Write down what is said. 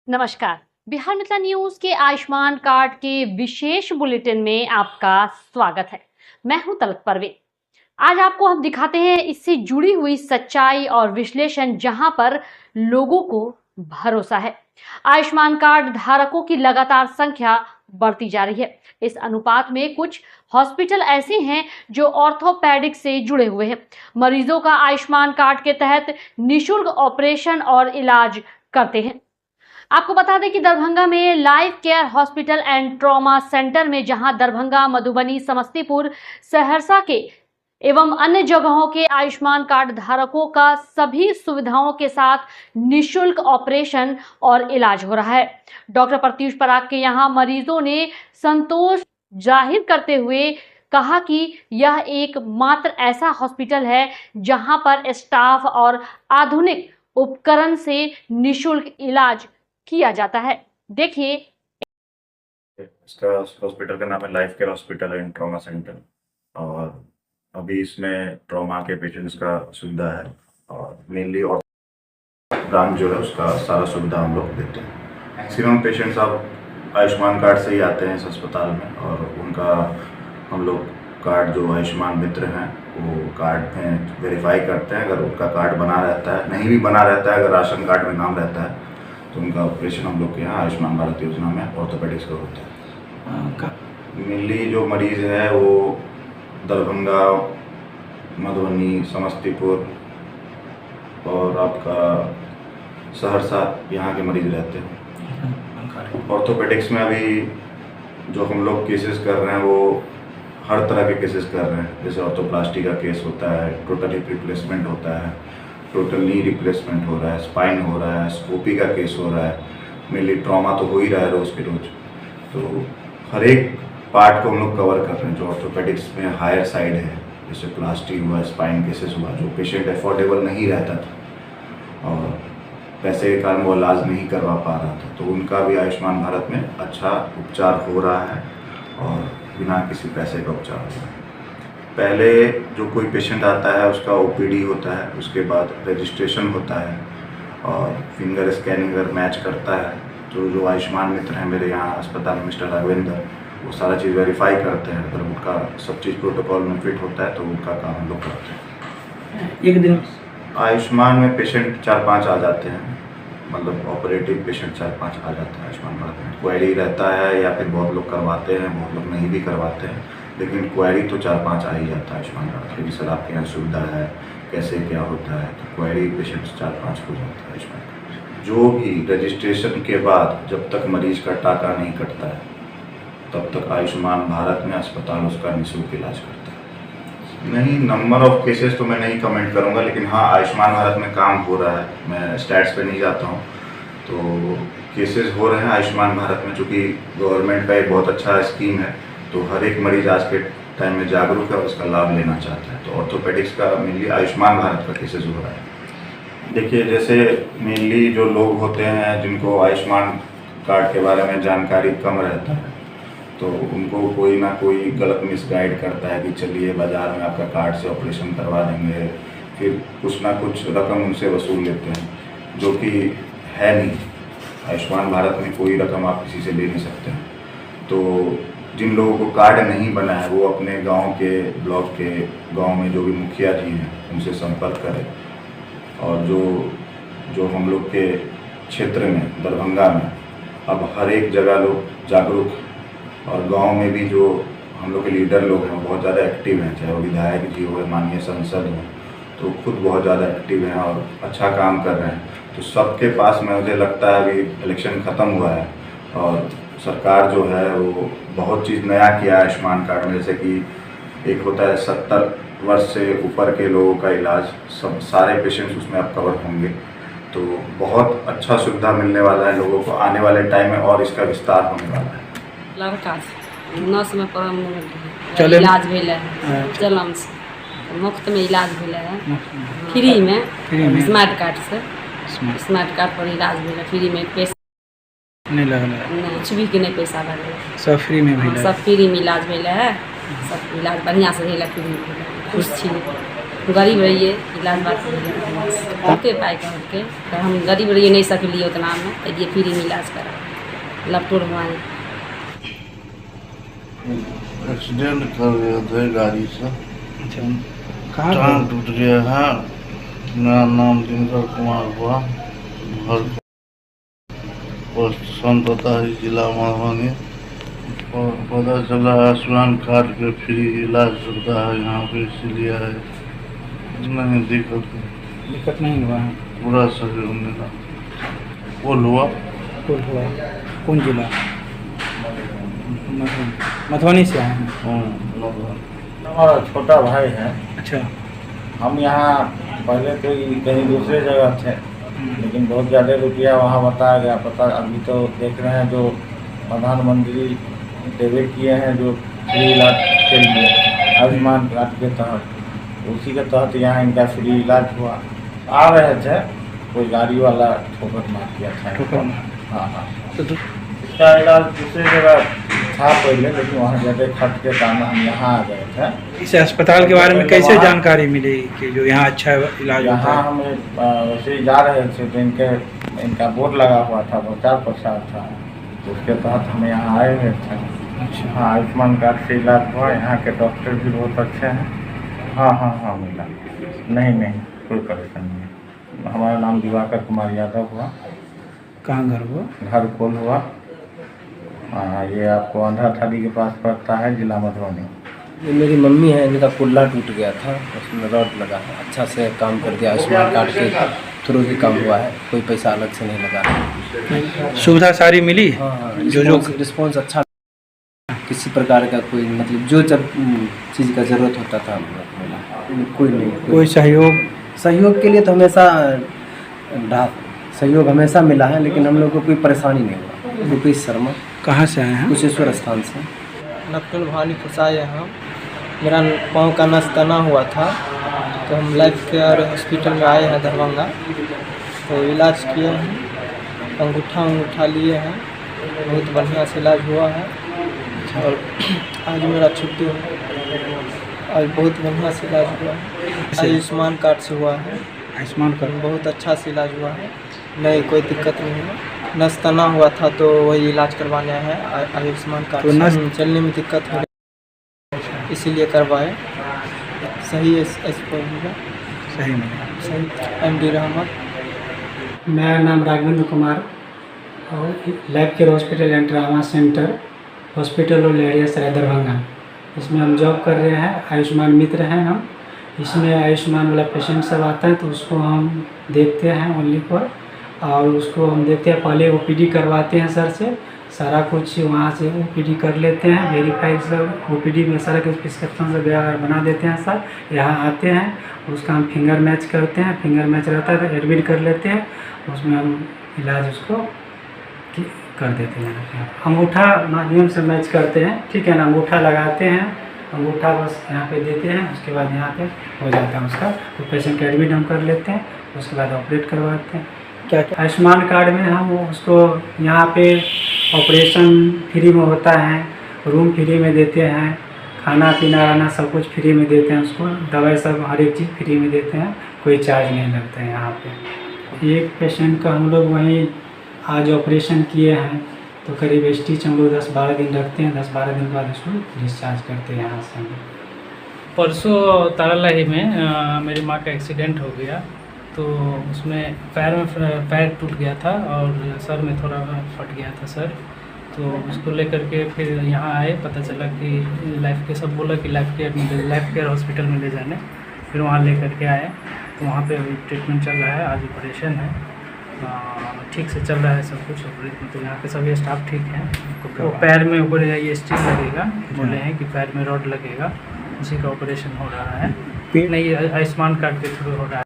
नमस्कार। बिहार मित्र न्यूज के आयुष्मान कार्ड के विशेष बुलेटिन में आपका स्वागत है। मैं हूं तलत परवीन। आज आपको हम दिखाते हैं इससे जुड़ी हुई सच्चाई और विश्लेषण, जहां पर लोगों को भरोसा है। आयुष्मान कार्ड धारकों की लगातार संख्या बढ़ती जा रही है। इस अनुपात में कुछ हॉस्पिटल ऐसे हैं जो ऑर्थोपेडिक से जुड़े हुए हैं। मरीजों का आयुष्मान कार्ड के तहत निःशुल्क ऑपरेशन और इलाज करते हैं। आपको बता दें कि दरभंगा में life care hospital and trauma centre में, जहां दरभंगा, मधुबनी, समस्तीपुर, सहरसा के एवं अन्य जगहों के आयुष्मान कार्ड धारकों का सभी सुविधाओं के साथ निःशुल्क ऑपरेशन और इलाज हो रहा है। डॉक्टर प्रत्यूष पराग के यहां मरीजों ने संतोष जाहिर करते हुए कहा कि यह एक मात्र ऐसा हॉस्पिटल है जहां पर स्टाफ और आधुनिक उपकरण से निःशुल्क इलाज किया जाता है। देखिए, इसका हॉस्पिटल का नाम है life care hospital and trauma centre, और अभी इसमें ट्रॉमा के पेशेंट्स का सुविधा है और मेनली और ब्रांच जो है उसका सारा सुविधा हम लोग देते हैं। मैक्सिमम पेशेंट्स अब आयुष्मान कार्ड से ही आते हैं इस अस्पताल में, और उनका हम लोग कार्ड जो आयुष्मान मित्र हैं वो कार्ड में वेरीफाई करते हैं। अगर उनका कार्ड बना रहता है, नहीं भी बना रहता है, अगर राशन कार्ड में नाम रहता है तो उनका ऑपरेशन हम लोग के यहाँ आयुष्मान भारत योजना में ऑर्थोपेडिक्स का होता है। मेनली जो मरीज़ है वो दरभंगा, मधुबनी, समस्तीपुर और आपका सहरसा, यहाँ के मरीज़ रहते हैं। ऑर्थोपेडिक्स में अभी जो हम लोग केसेस कर रहे हैं वो हर तरह के केसेस कर रहे हैं। जैसे ऑर्थोप्लास्टी का केस होता है, टोटल हिप रिप्लेसमेंट होता है, टोटल नी रिप्लेसमेंट हो रहा है, स्पाइन हो रहा है, स्कोपी का केस हो रहा है, मेनली ट्रॉमा तो हो ही रहा है रोज़ के रोज़। तो हर एक पार्ट को हम लोग कवर कर रहे हैं जो ऑर्थोपेडिक्स में हायर साइड है। जैसे प्लास्टी हुआ, स्पाइन केसेस हुआ, जो पेशेंट अफोर्डेबल नहीं रहता था और पैसे के कारण वो इलाज नहीं करवा पा रहा था, तो उनका भी आयुष्मान भारत में अच्छा उपचार हो रहा है और बिना किसी पैसे का उपचार हो रहा है। पहले जो कोई पेशेंट आता है उसका ओपीडी होता है, उसके बाद रजिस्ट्रेशन होता है और फिंगर स्कैनिंग अगर मैच करता है तो जो आयुष्मान मित्र हैं मेरे यहाँ अस्पताल में, मिस्टर राघवेंद्र, वो सारा चीज़ वेरीफाई करते हैं। अगर उनका सब चीज़ प्रोटोकॉल में फिट होता है तो उनका काम हम लोग करते हैं। एक दिन आयुष्मान में पेशेंट 4-5 आ जाते हैं, मतलब ऑपरेटिव पेशेंट 4-5 आ जाते हैं आयुष्मान भारत में। क्वेरी रहता है या फिर बहुत लोग करवाते हैं, बहुत लोग नहीं भी करवाते हैं, लेकिन क्वेरी तो 4-5 आ ही जाता है आयुष्मान भारत में। सर आपके यहाँ सुविधा है, कैसे क्या होता है, तो क्वेरी पेशेंट्स 4-5 हो जाता है आयुष्मान कार्ड। जो भी रजिस्ट्रेशन के बाद जब तक मरीज का टाका नहीं कटता है तब तक आयुष्मान भारत में अस्पताल उसका निःशुल्क इलाज करता है। नहीं, नंबर ऑफ केसेस तो मैं नहीं कमेंट करूंगा, लेकिन हाँ आयुष्मान भारत में काम हो रहा है। मैं स्टैट्स पे नहीं जाता हूँ, तो केसेस हो रहे हैं आयुष्मान भारत में। चूँकि गवर्नमेंट का एक बहुत अच्छा स्कीम है तो हर एक मरीज आज के टाइम में जागरूक है, उसका लाभ लेना चाहता है। तो ऑर्थोपेडिक्स का मेनली आयुष्मान भारत का केसेस हो रहा है। देखिए, जैसे मेनली जो लोग होते हैं जिनको आयुष्मान कार्ड के बारे में जानकारी कम रहता है, तो उनको कोई ना कोई गलत मिसगाइड करता है कि चलिए बाज़ार में आपका कार्ड से ऑपरेशन करवा देंगे, फिर कुछ ना कुछ रकम उनसे वसूल लेते हैं, जो कि है नहीं। आयुष्मान भारत में कोई रकम आप किसी से ले नहीं सकते हैं। तो जिन लोगों को कार्ड नहीं बना है वो अपने गांव के, ब्लॉक के, गांव में जो भी मुखिया जी हैं उनसे संपर्क करें। और जो हम लोग के क्षेत्र में, दरभंगा में अब हर एक जगह लोग जागरूक, और गांव में भी जो हम लोग के लीडर लोग हैं वो बहुत ज़्यादा एक्टिव हैं, चाहे वो विधायक जी हो, माननीय सांसद हो, तो खुद बहुत ज़्यादा एक्टिव हैं और अच्छा काम कर रहे हैं। तो सबके पास में मुझे लगता है अभी इलेक्शन ख़त्म हुआ है और सरकार जो है वो बहुत चीज़ नया किया है आयुष्मान कार्ड में। जैसे कि एक होता है 70 वर्ष से ऊपर के लोगों का इलाज, सब सारे पेशेंट्स उसमें अब कवर होंगे। तो बहुत अच्छा सुविधा मिलने वाला है लोगों को आने वाले टाइम में, और इसका विस्तार होने वाला है। लड़का नस में चले इलाज भेल है, जलम से मुफ्त में इलाज भेल है, फ्री में स्मार्ट कार्ड से। स्मार्ट कार्ड पर इलाज भेल है, फ्री में, पैसा नहीं लगल, कुछ भी के नहीं पैसा लगे, सब फ्री में भी सब फ्री में इलाज भेल है। सब इलाज बढ़िया से भेल है, फ्री में खुश छी। गरीब रहिए इलाज बात के पाए के तो हम गरीब रहिए नहीं सकलिए उतना में ये फ्री में इलाज करा लपटोर हमारे एक्सीडेंट कर गए थे गाड़ी से, अच्छा कहाँ टांग पर? टूट गया है। मेरा नाम दिनकर कुमार हुआ, घर पोस्ट संतोताही जिला मधुबनी। और पता चला आयुष्मान कार्ड के फ्री इलाज होता है यहाँ पे, इसीलिए है। नहीं दिक्कत नहीं हुआ है? पूरा सहयोग मिला। पोल हुआ, कुल हुआ कौन जिला? मधुबनी से आए हैं? हमारा छोटा भाई है। अच्छा हम यहाँ पहले तो कहीं दूसरे जगह थे, लेकिन बहुत ज़्यादा रुपया वहाँ बताया गया। पता अभी तो देख रहे हैं जो प्रधानमंत्री डेबिट किए हैं जो फ्री इलाज के लिए आयुष्मान कार्ड के तहत, उसी के तहत यहाँ इनका फ्री इलाज हुआ। आ रहे थे, कोई गाड़ी वाला ठोकर मार दिया था। ठोकर मार। हाँ हाँ, तो इसका इलाज दूसरी जगह था पहले, लेकिन वहाँ ज़्यादा खर्च के कारण हम यहाँ आ गए थे। इस अस्पताल के बारे में कैसे जानकारी मिली कि जो यहाँ अच्छा इलाज होता यहाँ है? हम वैसे ही जा रहे थे तो इनका बोर्ड लगा हुआ था, प्रचार प्रसार था, तो उसके तहत हम यहाँ आए हुए थे। अच्छा हाँ, आयुष्मान कार्ड से इलाज हुआ। यहाँ के डॉक्टर भी बहुत अच्छे हैं। हाँ हाँ हाँ, मिला। नहीं कोई परेशानी नहीं। हमारा नाम दिवाकर कुमार यादव हुआ। कहाँ घर हुआ? घर कोल हुआ। हाँ, ये आपको आंध्रा थाली के पास पड़ता है, जिला मधुबनी। ये मेरी मम्मी है, इनका कुल्ला टूट गया था, उसमें रॉड लगा है। अच्छा से काम कर दिया, आयुष्मान कार्ड के थ्रू ही काम हुआ है, कोई पैसा अलग से नहीं लगा। सुविधा सारी मिली? हाँ, जो रिस्पॉन्स अच्छा, किसी प्रकार का कोई मतलब जो जब चीज़ का ज़रूरत होता था कोई नहीं। कोई सहयोग के लिए तो हमेशा सहयोग हमेशा मिला है, लेकिन हम लोग को कोई परेशानी नहीं हुआ। रुपेश शर्मा, कहाँ से आए हैं? कुशेश्वर स्थान से। नकुल भानी फसाए हम। मेरा पाँव का नस तना हुआ था, तो हम लाइफ केयर हॉस्पिटल में आए हैं दरभंगा, तो इलाज किए हैं। अंगूठा लिए हैं, बहुत बढ़िया से इलाज हुआ है। और आज मेरा छुट्टी है, आज बहुत बढ़िया से इलाज हुआ है। आयुष्मान कार्ड से हुआ है। आयुष्मान कार्ड बहुत अच्छा से इलाज हुआ है, नहीं कोई दिक्कत नहीं है। नस तना हुआ था तो वही इलाज करवाने हैं आयुष्मान कार्ड तो से। चलने में दिक्कत हो रही, इसीलिए करवाए। सही है, सही में सही। MD रहमत। मेरा नाम राघवेंद्र कुमार और life care hospital and trauma centre hospital और लेडिया सराय दरभंगा, इसमें हम जॉब कर रहे हैं। आयुष्मान मित्र हैं हम। इसमें आयुष्मान वाला पेशेंट सब आता है तो उसको हम देखते हैं ओनली फॉर, और उसको हम देखते हैं। पहले OPD करवाते हैं सर से, सारा कुछ वहाँ से OPD कर लेते हैं, वेरीफाई सब OPD में सारा कुछ प्रिस्क्रिप्शन सब बना देते हैं सर। यहाँ आते हैं, उसका हम फिंगर मैच करते हैं। फिंगर मैच रहता है तो एडमिट कर लेते हैं, उसमें हम इलाज उसको कर देते हैं। अंगूठा माध्यम से मैच करते हैं, ठीक है ना। अंगूठा लगाते हैं, अंगूठा बस यहाँ पे देते हैं, उसके बाद यहाँ पे हो जाता है उसका। तो पेशेंट का एडमिट हम कर लेते हैं, उसके बाद ऑपरेट करवाते हैं। क्या आयुष्मान कार्ड में हम उसको यहाँ पे ऑपरेशन फ्री में होता है, रूम फ्री में देते हैं, खाना पीना रहना सब कुछ फ्री में देते हैं उसको, दवाई सब हर एक चीज़ फ्री में देते हैं, कोई चार्ज नहीं लगता है यहाँ पे। एक पेशेंट का हम लोग वहीं आज ऑपरेशन किए हैं, तो करीब स्टिच हम लोग 10-12 दिन रखते हैं। 10-12 दिन बाद उसको डिस्चार्ज करते हैं यहाँ से। परसों तारालाही में मेरी माँ का एक्सीडेंट हो गया, तो उसमें पैर टूट गया था और सर में थोड़ा फट गया था सर। तो उसको लेकर के फिर यहाँ आए, पता चला कि लाइफ के सब बोला कि लाइफ केयर हॉस्पिटल में ले जाने। फिर वहाँ लेकर के आए, तो वहाँ पे अभी ट्रीटमेंट चल रहा है। आज ऑपरेशन है, ठीक से चल रहा है सब कुछ ऑपरेशन। तो यहाँ के सभी स्टाफ ठीक हैं। तो पैर में ऊपर ये स्टील लगेगा, बोले हैं कि पैर में रॉड लगेगा, उसी का ऑपरेशन हो रहा है। नहीं, आयुष्मान कार्ड के थ्रू हो रहा है।